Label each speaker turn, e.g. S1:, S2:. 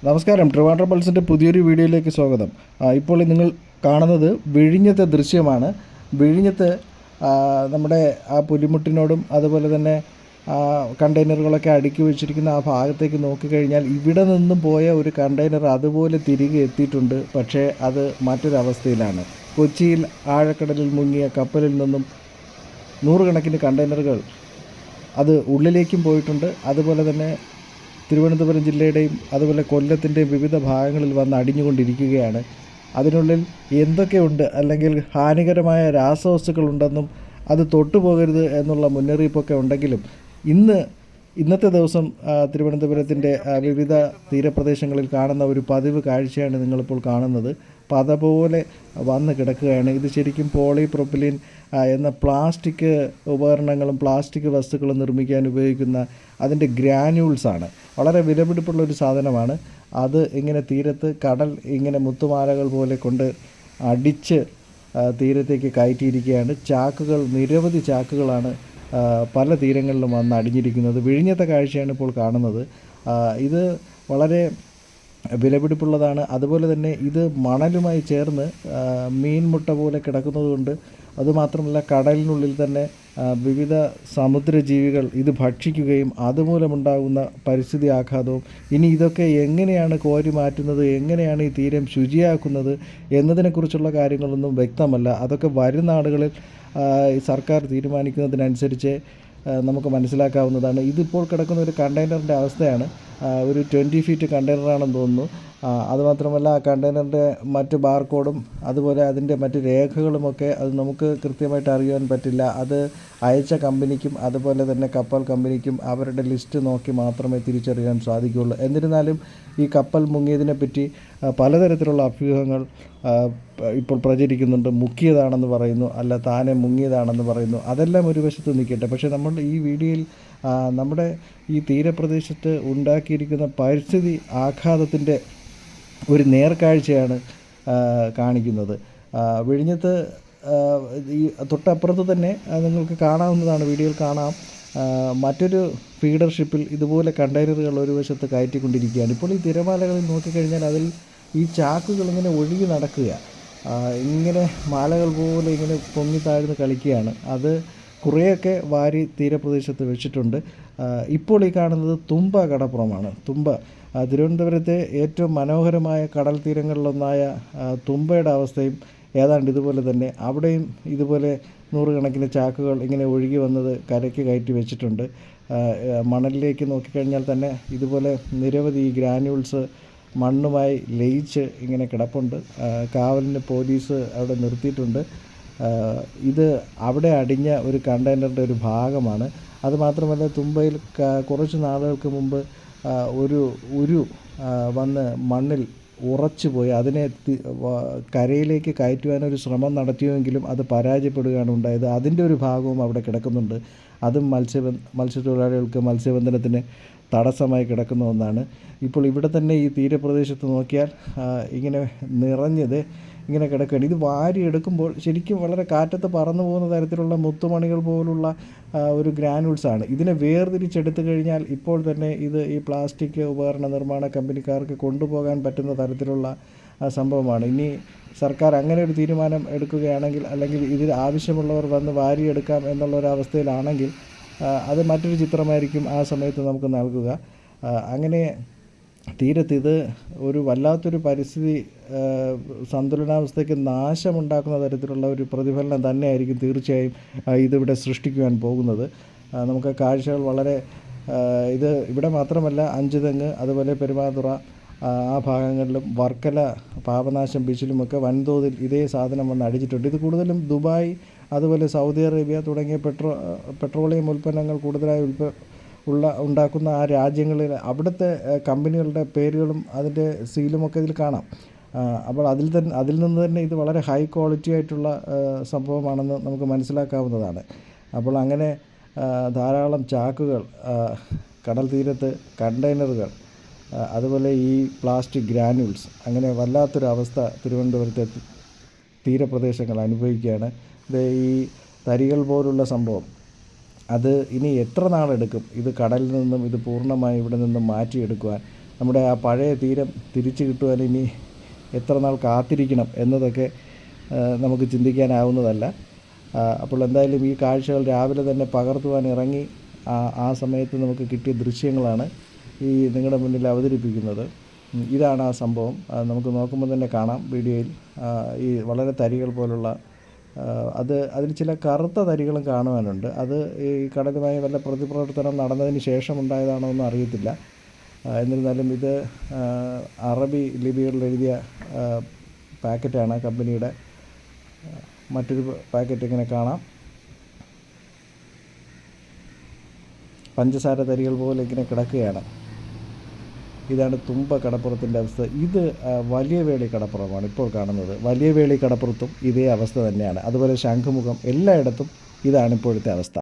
S1: നമസ്കാരം. ട്രിവാൻഡ്രം പൾസിൻ്റെ പുതിയൊരു വീഡിയോയിലേക്ക് സ്വാഗതം. ഇപ്പോൾ നിങ്ങൾ കാണുന്നത് വിഴിഞ്ഞത്തെ ദൃശ്യമാണ്. വിഴിഞ്ഞത്ത് നമ്മുടെ ആ പുലിമുട്ടിനോടും അതുപോലെ തന്നെ കണ്ടെയ്നറുകളൊക്കെ അടുക്കി വെച്ചിരിക്കുന്ന ആ ഭാഗത്തേക്ക് നോക്കിക്കഴിഞ്ഞാൽ ഇവിടെ നിന്നും പോയ ഒരു കണ്ടെയ്നർ അതുപോലെ തിരികെ എത്തിയിട്ടുണ്ട്. പക്ഷേ അത് മറ്റൊരവസ്ഥയിലാണ്. കൊച്ചിയിൽ ആഴക്കടലിൽ മുങ്ങിയ കപ്പലിൽ നിന്നും നൂറുകണക്കിന് കണ്ടെയ്നറുകൾ അത് ഉള്ളിലേക്കും പോയിട്ടുണ്ട്. അതുപോലെ തന്നെ തിരുവനന്തപുരം ജില്ലയുടെയും അതുപോലെ കൊല്ലത്തിൻ്റെയും വിവിധ ഭാഗങ്ങളിൽ വന്ന് അടിഞ്ഞുകൊണ്ടിരിക്കുകയാണ്. അതിനുള്ളിൽ എന്തൊക്കെയുണ്ട്, അല്ലെങ്കിൽ ഹാനികരമായ രാസവസ്തുക്കളുണ്ടെന്നും അത് തൊട്ടുപോകരുത് എന്നുള്ള മുന്നറിയിപ്പൊക്കെ ഉണ്ടെങ്കിലും ഇന്നത്തെ ദിവസം തിരുവനന്തപുരത്തിൻ്റെ വിവിധ തീരപ്രദേശങ്ങളിൽ കാണുന്ന ഒരു പതിവ് കാഴ്ചയാണ് നിങ്ങളിപ്പോൾ കാണുന്നത്. പത പോലെ വന്ന് കിടക്കുകയാണ്. ഇത് ശരിക്കും പോളിപ്രൊപ്പിലിൻ എന്ന പ്ലാസ്റ്റിക് ഉപകരണങ്ങളും പ്ലാസ്റ്റിക് വസ്തുക്കളും നിർമ്മിക്കാൻ ഉപയോഗിക്കുന്ന അതിൻ്റെ ഗ്രാന്യൂൾസാണ്. വളരെ വിലപിടിപ്പുള്ളൊരു സാധനമാണ്. അത് ഇങ്ങനെ തീരത്ത് കടൽ ഇങ്ങനെ മുത്തുമാലകൾ പോലെ കൊണ്ട് അടിച്ച് തീരത്തേക്ക് കയറ്റിയിരിക്കുകയാണ്. ചാക്കുകൾ, നിരവധി ചാക്കുകളാണ് പല തീരങ്ങളിലും വന്ന് അടിഞ്ഞിരിക്കുന്നത്. വിഴിഞ്ഞത്തെ കാഴ്ചയാണ് ഇപ്പോൾ കാണുന്നത്. ഇത് വളരെ വിലപിടിപ്പുള്ളതാണ്. അതുപോലെ തന്നെ ഇത് മണലുമായി ചേർന്ന് മീൻമുട്ട പോലെ കിടക്കുന്നതുകൊണ്ട്, അതുമാത്രമല്ല കടലിനുള്ളിൽ തന്നെ വിവിധ സമുദ്രജീവികൾ ഇത് ഭക്ഷിക്കുകയും അതുമൂലമുണ്ടാകുന്ന പരിസ്ഥിതി ആഘാതവും, ഇനി ഇതൊക്കെ എങ്ങനെയാണ് കോരി മാറ്റുന്നത്, എങ്ങനെയാണ് ഈ തീരം ശുചിയാക്കുന്നത് എന്നതിനെക്കുറിച്ചുള്ള കാര്യങ്ങളൊന്നും വ്യക്തമല്ല. അതൊക്കെ വരും നാടുകളിൽ സർക്കാർ തീരുമാനിക്കുന്നതിനനുസരിച്ച് നമുക്ക് മനസ്സിലാക്കാവുന്നതാണ്. ഇതിപ്പോൾ കിടക്കുന്ന ഒരു കണ്ടെയ്നറിൻ്റെ അവസ്ഥയാണ്. ഒരു 20 ഫീറ്റ് കണ്ടെയ്നറാണെന്ന് തോന്നുന്നു. അതുമാത്രമല്ല ആ കണ്ടെയ്നറിൻ്റെ മറ്റ് ബാർകോഡും അതുപോലെ അതിൻ്റെ മറ്റ് രേഖകളുമൊക്കെ അത് നമുക്ക് കൃത്യമായിട്ട് അറിയാൻ പറ്റില്ല. അത് അയച്ച കമ്പനിക്കും അതുപോലെ തന്നെ കപ്പൽ കമ്പനിക്കും അവരുടെ ലിസ്റ്റ് നോക്കി മാത്രമേ തിരിച്ചറിയാൻ സാധിക്കുകയുള്ളൂ. എന്നിരുന്നാലും ഈ കപ്പൽ മുങ്ങിയതിനെപ്പറ്റി പലതരത്തിലുള്ള അഭ്യൂഹങ്ങൾ ഇപ്പോൾ പ്രചരിക്കുന്നുണ്ട്. മുക്കിയതാണെന്ന് പറയുന്നു, അല്ല താനെ മുങ്ങിയതാണെന്ന് പറയുന്നു. അതെല്ലാം ഒരു വശത്ത് നിൽക്കട്ടെ. പക്ഷേ നമ്മൾ ഈ വീഡിയോയിൽ നമ്മുടെ ഈ തീരപ്രദേശത്ത് ഉണ്ടാക്കിയിരിക്കുന്ന പരിസ്ഥിതി ആഘാതത്തിൻ്റെ ഒരു നേർക്കാഴ്ചയാണ് കാണിക്കുന്നത്. വിഴിഞ്ഞത്ത് ഈ തൊട്ടപ്പുറത്ത് തന്നെ നിങ്ങൾക്ക് കാണാവുന്നതാണ്, വീഡിയോയിൽ കാണാം, മറ്റൊരു ഫീഡർ ഷിപ്പിൽ ഇതുപോലെ കണ്ടെയ്നറുകൾ ഒരു വശത്ത് കയറ്റിക്കൊണ്ടിരിക്കുകയാണ്. ഇപ്പോൾ ഈ തിരമാലകളിൽ നോക്കിക്കഴിഞ്ഞാൽ അതിൽ ഈ ചാക്കുകൾ ഇങ്ങനെ ഒഴുകി നടക്കുക, ഇങ്ങനെ മാലകൾ പോലെ ഇങ്ങനെ പൊങ്ങി താഴ്ന്ന് കളിക്കുകയാണ്. അത് കുറേയൊക്കെ വാരി തീരപ്രദേശത്ത് വെച്ചിട്ടുണ്ട്. ഇപ്പോൾ ഈ കാണുന്നത് തുമ്പ കടപ്പുറമാണ്. തുമ്പ തിരുവനന്തപുരത്തെ ഏറ്റവും മനോഹരമായ കടൽ തീരങ്ങളിലൊന്നായ തുമ്പയുടെ അവസ്ഥയും ഏതാണ്ട് ഇതുപോലെ തന്നെ. അവിടെയും ഇതുപോലെ നൂറുകണക്കിന് ചാക്കുകൾ ഇങ്ങനെ ഒഴുകി വന്നത് കരയ്ക്ക് കയറ്റി വെച്ചിട്ടുണ്ട്. മണലിലേക്ക് നോക്കിക്കഴിഞ്ഞാൽ തന്നെ ഇതുപോലെ നിരവധി ഗ്രാന്യൂൾസ് മണ്ണുമായി ലയിച്ച് ഇങ്ങനെ കിടപ്പുണ്ട്. കാവലിന് പോലീസ് അവിടെ നിർത്തിയിട്ടുണ്ട്. ഇത് അവിടെ അടിഞ്ഞ ഒരു കണ്ടെയ്നറിൻ്റെ ഒരു ഭാഗമാണ്. അതുമാത്രമല്ല തുമ്പയിൽ കുറച്ച് നാളുകൾക്ക് മുമ്പ് ഒരു വന്ന് മണ്ണിൽ ഉറച്ചു പോയി അതിനെ കരയിലേക്ക് കയറ്റുവാനൊരു ശ്രമം നടത്തിയെങ്കിലും അത് പരാജയപ്പെടുകയാണ് ഉണ്ടായത്. അതിൻ്റെ ഒരു ഭാഗവും അവിടെ കിടക്കുന്നുണ്ട്. അതും മത്സ്യത്തൊഴിലാളികൾക്ക് മത്സ്യബന്ധനത്തിന് തടസ്സമായി കിടക്കുന്ന ഒന്നാണ്. ഇപ്പോൾ ഇവിടെ തന്നെ ഈ തീരപ്രദേശത്ത് നോക്കിയാൽ ഇങ്ങനെ നിറഞ്ഞത് ഇങ്ങനെ കിടക്കുകയാണ്. ഇത് വാരിയെടുക്കുമ്പോൾ ശരിക്കും വളരെ കാറ്റത്ത് പറന്നു പോകുന്ന തരത്തിലുള്ള മുത്തുമണികൾ പോലുള്ള ഒരു ഗ്രാനുൾസാണ്. ഇതിനെ വേർതിരിച്ചെടുത്തു കഴിഞ്ഞാൽ ഇപ്പോൾ തന്നെ ഇത് ഈ പ്ലാസ്റ്റിക് ഉപകരണ നിർമ്മാണ കമ്പനിക്കാർക്ക് കൊണ്ടുപോകാൻ പറ്റുന്ന തരത്തിലുള്ള സംഭവമാണ്. ഇനി സർക്കാർ അങ്ങനെ ഒരു തീരുമാനം എടുക്കുകയാണെങ്കിൽ, അല്ലെങ്കിൽ ഇതിൽ ആവശ്യമുള്ളവർ വന്ന് വാരിയെടുക്കാം എന്നുള്ളൊരവസ്ഥയിലാണെങ്കിൽ അത് മറ്റൊരു ചിത്രമായിരിക്കും ആ സമയത്ത് നമുക്ക് നൽകുക. അങ്ങനെ തീരത്ത് ഇത് ഒരു വല്ലാത്തൊരു പരിസ്ഥിതി സന്തുലനാവസ്ഥയ്ക്ക് നാശമുണ്ടാക്കുന്ന തരത്തിലുള്ള ഒരു പ്രതിഫലനം തന്നെയായിരിക്കും തീർച്ചയായും ഇതിവിടെ സൃഷ്ടിക്കുവാൻ പോകുന്നത്. നമുക്ക് കാഴ്ചകൾ വളരെ ഇത് ഇവിടെ മാത്രമല്ല, അഞ്ചുതെങ്ങ് അതുപോലെ പെരുമാതുറ ആ ഭാഗങ്ങളിലും വർക്കല പാപനാശം ബീച്ചിലുമൊക്കെ വൻതോതിൽ ഇതേ സാധനം വന്ന് അടിച്ചിട്ടുണ്ട്. ഇത് കൂടുതലും ദുബായ് അതുപോലെ സൗദി അറേബ്യ തുടങ്ങിയ പെട്രോളിയം ഉൽപ്പന്നങ്ങൾ കൂടുതലായി ഉണ്ടാക്കുന്ന ആ രാജ്യങ്ങളിൽ അവിടുത്തെ കമ്പനികളുടെ പേരുകളും അതിൻ്റെ സീലുമൊക്കെ ഇതിൽ കാണാം. അപ്പോൾ അതിൽ നിന്ന് തന്നെ ഇത് വളരെ ഹൈ ക്വാളിറ്റി ആയിട്ടുള്ള സംഭവമാണെന്ന് നമുക്ക് മനസ്സിലാക്കാവുന്നതാണ്. അപ്പോൾ അങ്ങനെ ധാരാളം ചാക്കുകൾ, കടൽ തീരത്ത് കണ്ടെയ്നറുകൾ, അതുപോലെ ഈ പ്ലാസ്റ്റിക് ഗ്രാനുൾസ്, അങ്ങനെ വല്ലാത്തൊരു അവസ്ഥ തിരുവനന്തപുരത്തെ തീരപ്രദേശങ്ങൾ അനുഭവിക്കുകയാണ്. ഈ തരികൾ പോലുള്ള സംഭവം അത് ഇനി എത്ര നാളെടുക്കും ഇത് കടലിൽ നിന്നും ഇത് പൂർണ്ണമായി ഇവിടെ നിന്നും മാറ്റിയെടുക്കുവാൻ? നമ്മുടെ ആ പഴയ തീരം തിരിച്ചു കിട്ടുവാൻ ഇനി എത്ര നാൾ കാത്തിരിക്കണം എന്നതൊക്കെ നമുക്ക് ചിന്തിക്കാനാവുന്നതല്ല. അപ്പോൾ എന്തായാലും ഈ കാഴ്ചകൾ രാവിലെ തന്നെ പകർത്തുവാൻ ഇറങ്ങി ആ സമയത്ത് നമുക്ക് കിട്ടിയ ദൃശ്യങ്ങളാണ് ഈ നിങ്ങളുടെ മുന്നിൽ അവതരിപ്പിക്കുന്നത്. ഇതാണ് ആ സംഭവം. നമുക്ക് നോക്കുമ്പോൾ തന്നെ കാണാം വീഡിയോയിൽ ഈ വളരെ തരികൾ പോലുള്ള അതിൽ ചില കറുത്ത തരികളും കാണുവാനുണ്ട്. അത് ഈ കടലുമായി വല്ല പ്രതിപ്രവർത്തനം നടന്നതിന് ശേഷം ഉണ്ടായതാണോ എന്ന് അറിയത്തില്ല. എന്നിരുന്നാലും ഇത് അറബി ലിപികളിൽ എഴുതിയ പാക്കറ്റാണ് കമ്പനിയുടെ. മറ്റൊരു പാക്കറ്റ് ഇങ്ങനെ കാണാം, പഞ്ചസാര തരികൾ പോലെ ഇങ്ങനെ കിടക്കുകയാണ്. ഇതാണ് തുമ്പ കടപ്പുറത്തിൻ്റെ അവസ്ഥ. ഇത് വലിയ വേളി കടപ്പുറമാണ് ഇപ്പോൾ കാണുന്നത്. വലിയ വേളി കടപ്പുറത്തും ഇതേ അവസ്ഥ തന്നെയാണ്. അതുപോലെ ശംഖുമുഖം എല്ലായിടത്തും ഇതാണ് ഇപ്പോഴത്തെ അവസ്ഥ.